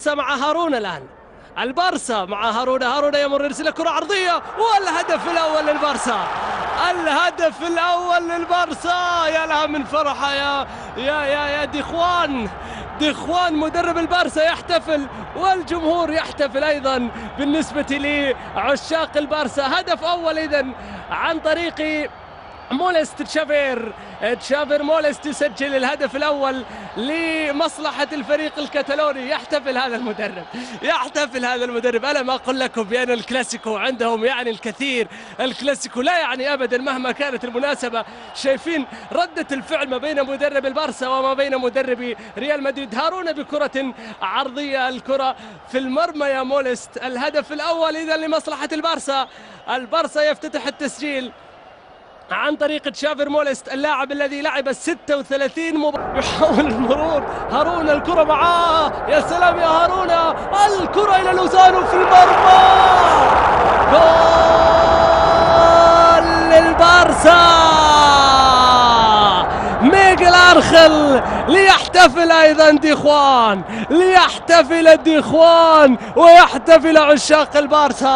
مع هارون الآن. البارسا مع هارون يمر يرسل كرة عرضية والهدف الأول للبارسا. الهدف الأول للبارسا. يا لها من فرحة يا ديخوان مدرب البارسا يحتفل والجمهور يحتفل أيضا بالنسبة لعشاق البارسا. هدف أول إذن عن طريق مولست. تشافير مولست يسجل الهدف الأول لمصلحة الفريق الكتالوني. يحتفل هذا المدرب. ألا ما أقول لكم بأن الكلاسيكو عندهم يعني الكثير. الكلاسيكو لا يعني أبدا مهما كانت المناسبة. شايفين ردة الفعل ما بين مدرب البارسا وما بين مدرب ريال مدريد. هارون بكرة عرضية، الكرة في المرمى يا مولست. الهدف الأول إذا لمصلحة البارسا. البارسا يفتتح التسجيل عن طريق تشافير مولست، اللاعب الذي لعب 36 مباراة. يحاول المرور هارون، الكرة معاه. يا سلام يا هارون، الكرة إلى لوزانو في المرمى. جول للبارسا. ميغيل أنخيل ليحتفل أيضا ديخوان ويحتفل عشاق البارسا.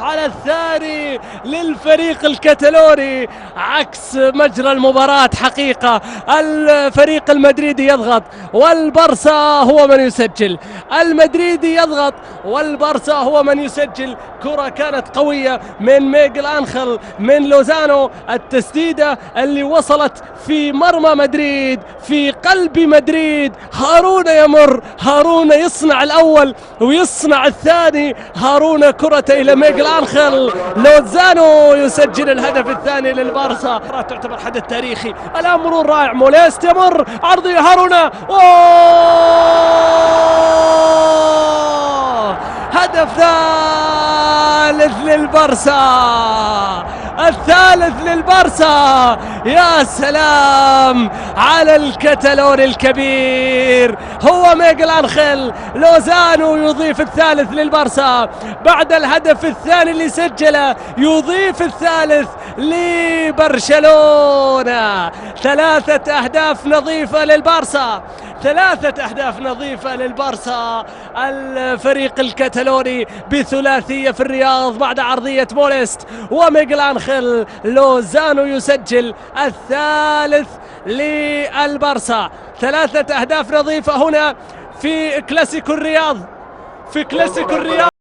على الثاني للفريق الكتالوني عكس مجرى المباراة. حقيقة الفريق المدريدي يضغط والبارسا هو من يسجل. المدريدي يضغط والبارسا هو من يسجل. كرة كانت قوية من ميغيل أنخيل من لوزانو. التسديدة اللي وصلت في مرمى مدريد، في قلب مدريد. هارون يمر، هارون يصنع الأول ويصنع الثاني. هارون كرة إلى ميغيل أنخيل. لوزانو يسجل الهدف الثاني للبارسا. تعتبر حدث تاريخي. الآن مرور رائع. مولست يمر عرضية هارون. هدف ثالث للبارسا. الثالث للبارسا. يا سلام على الكتالوني الكبير. هو ميغيل أنخيل. لوزانو يضيف الثالث للبارسا بعد الهدف الثاني اللي سجله. يضيف الثالث لبرشلونة. 3 أهداف نظيفة للبارسا. الفريق الكتالوني بثلاثية في الرياض بعد عرضية مولست وميغيل أنخيل. لوزانو يسجل الثالث للبارسا. 3 أهداف نظيفة هنا في كلاسيكو الرياض.